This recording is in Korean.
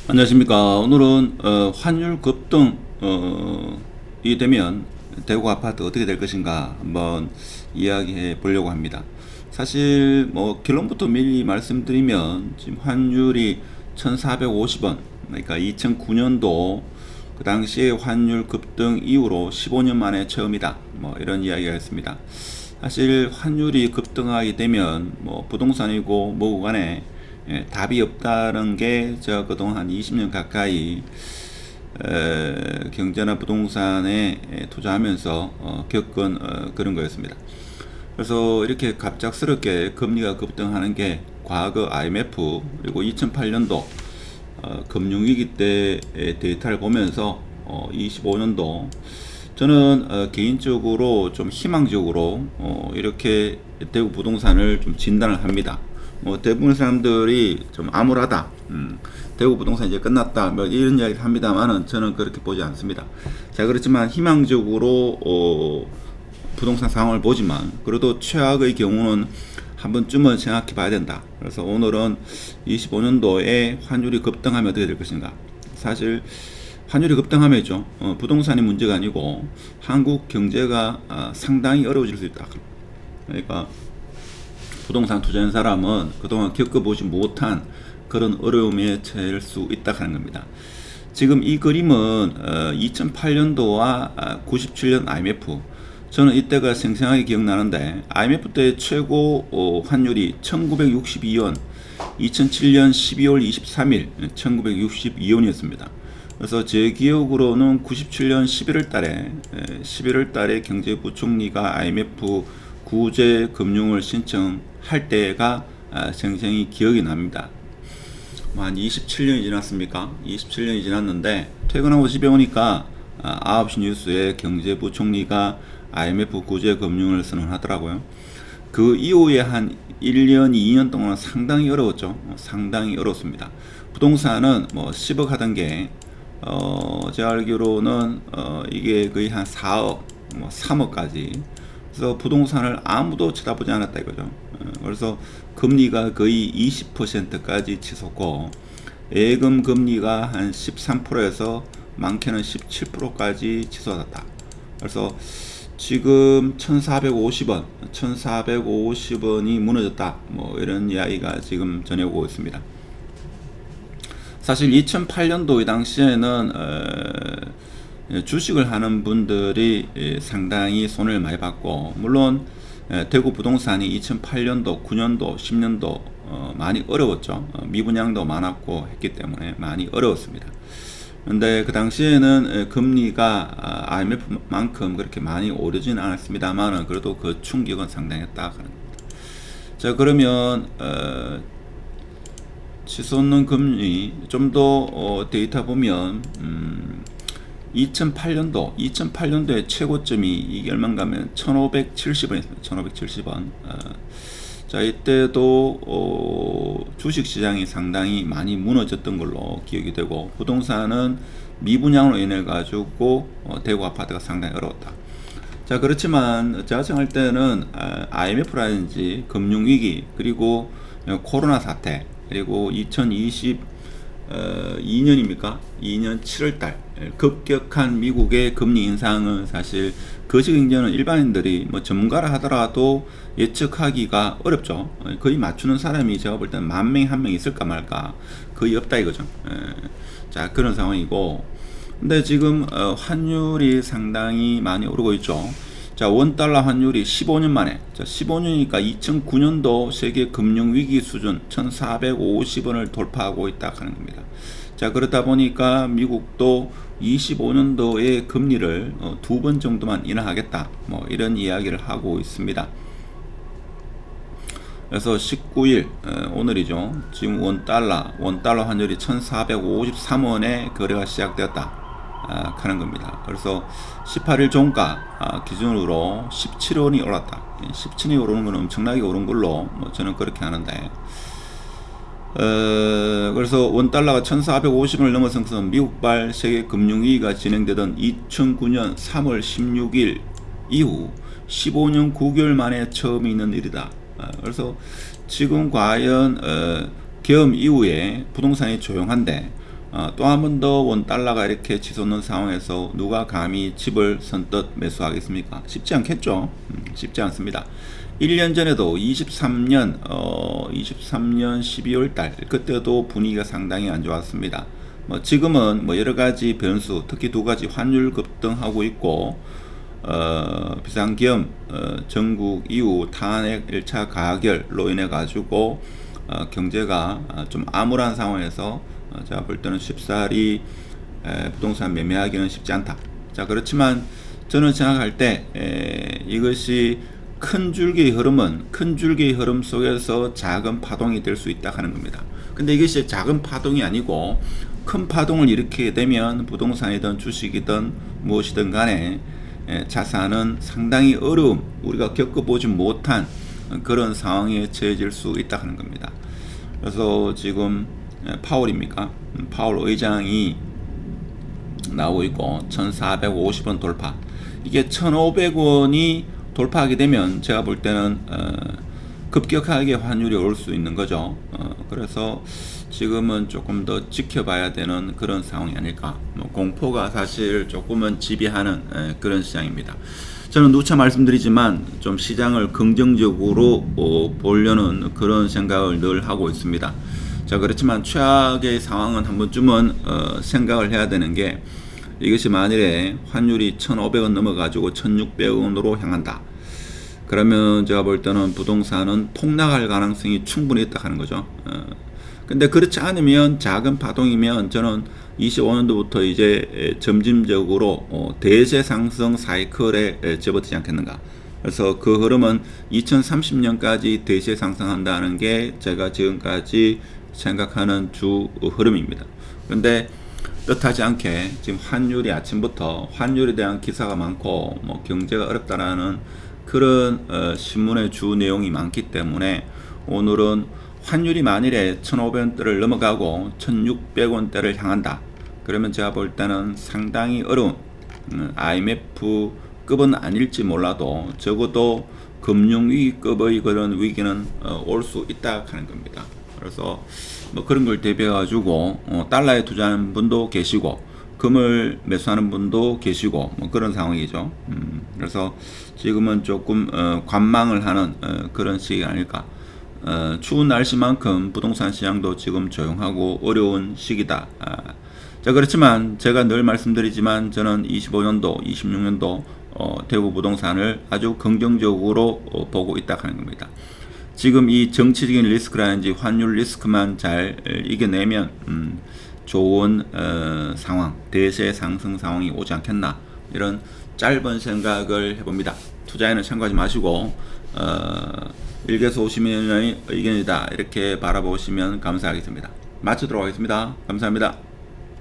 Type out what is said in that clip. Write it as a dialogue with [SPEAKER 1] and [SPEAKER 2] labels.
[SPEAKER 1] 안녕하십니까. 오늘은 환율 급등 이 되면 대구 아파트 어떻게 될 것인가 한번 이야기해 보려고 합니다. 사실 뭐 결론부터 미리 말씀드리면 지금 환율이 1,450원, 그러니까 2009년도 그 당시에 환율 급등 이후로 15년 만에 처음이다, 뭐 이런 이야기가 있습니다. 사실 환율이 급등하게 되면 뭐 부동산이고 뭐고 간에 답이 없다는 게 제가 그동안 한 20년 가까이 경제나 부동산에 투자하면서 겪은 그런 거였습니다. 그래서 이렇게 갑작스럽게 금리가 급등하는 게 과거 IMF 그리고 2008년도 금융위기 때의 데이터를 보면서 25년도 저는 개인적으로 좀 희망적으로 이렇게 대구 부동산을 좀 진단을 합니다. 뭐 대부분 사람들이 좀 암울하다, 대구 부동산 이제 끝났다, 뭐 이런 이야기를 합니다만은 저는 그렇게 보지 않습니다. 자, 그렇지만 희망적으로 부동산 상황을 보지만 그래도 최악의 경우는 한 번쯤은 생각해 봐야 된다. 그래서 오늘은 25년도에 환율이 급등하면 어떻게 될 것인가. 사실 환율이 급등하면죠, 부동산이 문제가 아니고 한국 경제가 상당히 어려워질 수 있다. 그러니까 부동산 투자한 사람은 그동안 겪어보지 못한 그런 어려움에 처할 수 있다 하는 겁니다. 지금 이 그림은 2008년도와 97년 IMF, 저는 이때가 생생하게 기억나는데 IMF 때 최고 환율이 1962원, 2007년 12월 23일 1962원이었습니다. 그래서 제 기억으로는 97년 11월 달에 경제부총리가 IMF 구제 금융을 신청할 때가 생생히 기억이 납니다. 한 27년이 지났습니까? 27년이 지났는데 퇴근하고 집에 오니까 9시 뉴스에 경제부총리가 IMF 구제 금융을 선언하더라고요. 그 이후에 한 1년, 2년 동안 상당히 어려웠죠. 상당히 어렵습니다. 부동산은 뭐 10억 하던 게 제가 알기로는 이게 거의 한 4억, 뭐 3억까지. 그래서 부동산을 아무도 쳐다보지 않았다 이거죠. 그래서 금리가 거의 20%까지 치솟고 예금 금리가 한 13%에서 많게는 17%까지 치솟았다. 그래서 지금 1,450원, 1,450원이 무너졌다. 뭐 이런 이야기가 지금 전해오고 있습니다. 사실 2008년도 이 당시에는 주식을 하는 분들이 상당히 손해를 많이 봤고, 물론 대구 부동산이 2008년도, 9년도, 10년도 많이 어려웠죠. 미분양도 많았고 했기 때문에 많이 어려웠습니다. 그런데 그 당시에는 금리가 IMF만큼 그렇게 많이 오르진 않았습니다만 그래도 그 충격은 상당했다. 자, 그러면 치솟는 금리 좀 더 데이터 보면 2008년도에 최고점이 이게 얼마인가면 1,570원이었습니다. 1,570원. 자, 이때도 주식시장이 상당히 많이 무너졌던 걸로 기억이 되고 부동산은 미분양으로 인해 가지고 대구 아파트가 상당히 어려웠다. 자, 그렇지만 제가 생각할 때는 IMF라든지 금융위기 그리고 코로나 사태 그리고 2022년입니까? 2년 7월달 급격한 미국의 금리 인상은 사실 거시경제는 일반인들이 뭐 전문가라 하더라도 예측하기가 어렵죠. 거의 맞추는 사람이 제가 볼 때는 10,000명에 1명 있을까 말까 거의 없다 이거죠. 자, 그런 상황이고, 근데 지금 환율이 상당히 많이 오르고 있죠. 자, 원달러 환율이 15년 만에, 자, 15년이니까 2009년도 세계 금융위기 수준 1,450원을 돌파하고 있다 하는 겁니다. 자, 그렇다 보니까 미국도 25년도에 금리를 2번 정도만 인하하겠다, 뭐 이런 이야기를 하고 있습니다. 그래서 19일 오늘이죠. 지금 원달러 환율이 1,453원에 거래가 시작되었다 하는 겁니다. 그래서 18일 종가 기준으로 17원이 올랐다. 17원이 오르는 건 엄청나게 오른 걸로 뭐 저는 그렇게 하는데, 그래서 원달러가 1,450원을 넘어서서 미국발 세계 금융위기가 진행되던 2009년 3월 16일 이후 15년 9개월 만에 처음 있는 일이다. 그래서 지금 과연 계엄 이후에 부동산이 조용한데 또 한 번 더 원 달러가 이렇게 치솟는 상황에서 누가 감히 집을 선뜻 매수하겠습니까? 쉽지 않겠죠. 쉽지 않습니다. 1년 전에도 23년 12월 달 그때도 분위기가 상당히 안 좋았습니다. 지금은 여러 가지 변수, 특히 두 가지 환율 급등하고 있고 비상기업 전국 이후 탄핵 1차 가결로 인해 가지고 경제가 좀 암울한 상황에서 제가 볼 때는 쉽사리 부동산 매매하기는 쉽지 않다. 자, 그렇지만 저는 생각할 때 이것이 큰 줄기의 흐름 속에서 작은 파동이 될 수 있다 하는 겁니다. 근데 이것이 작은 파동이 아니고 큰 파동을 일으키게 되면 부동산이든 주식이든 무엇이든 간에 자산은 상당히 어려움, 우리가 겪어보지 못한 그런 상황에 처해질 수 있다 하는 겁니다. 그래서 지금 파월입니까? 파월 의장이 나오고 있고 1450원 돌파, 이게 1500원이 돌파하게 되면 제가 볼 때는 급격하게 환율이 올 수 있는 거죠. 그래서 지금은 조금 더 지켜봐야 되는 그런 상황이 아닐까. 공포가 사실 조금은 지배하는 그런 시장입니다. 저는 누차 말씀드리지만 좀 시장을 긍정적으로 보려는 그런 생각을 늘 하고 있습니다. 자, 그렇지만 최악의 상황은 한 번쯤은 생각을 해야 되는 게, 이것이 만일에 환율이 1,500원 넘어가지고 1,600원으로 향한다. 그러면 제가 볼 때는 부동산은 폭락할 가능성이 충분히 있다 하는 거죠. 근데 그렇지 않으면, 작은 파동이면 저는 25년도부터 이제 점진적으로 대세 상승 사이클에 접어들지 않겠는가. 그래서 그 흐름은 2030년까지 대세 상승한다는 게 제가 지금까지 생각하는 주 흐름입니다. 그런데 뜻하지 않게 지금 환율이 아침부터 환율에 대한 기사가 많고 경제가 어렵다라는 그런 신문의 주 내용이 많기 때문에 오늘은 환율이 만일에 1,500원대를 넘어가고 1,600원대를 향한다. 그러면 제가 볼 때는 상당히 어려운 IMF급은 아닐지 몰라도 적어도 금융위기급의 그런 위기는 올 수 있다 하는 겁니다. 그래서 그런 걸 대비해 가지고 달러에 투자하는 분도 계시고 금을 매수하는 분도 계시고 그런 상황이죠. 그래서 지금은 조금 관망을 하는 그런 시기가 아닐까. 추운 날씨만큼 부동산 시장도 지금 조용하고 어려운 시기다. 자, 그렇지만 제가 늘 말씀드리지만 저는 25년도, 26년도 대구 부동산을 아주 긍정적으로 보고 있다 하는 겁니다. 지금 이 정치적인 리스크라든지 환율 리스크만 잘 이겨내면 좋은 상황, 대세 상승 상황이 오지 않겠나, 이런 짧은 생각을 해봅니다. 투자에는 참고하지 마시고 일개소 오시면의 의견이다 이렇게 바라보시면 감사하겠습니다. 마치도록 하겠습니다. 감사합니다.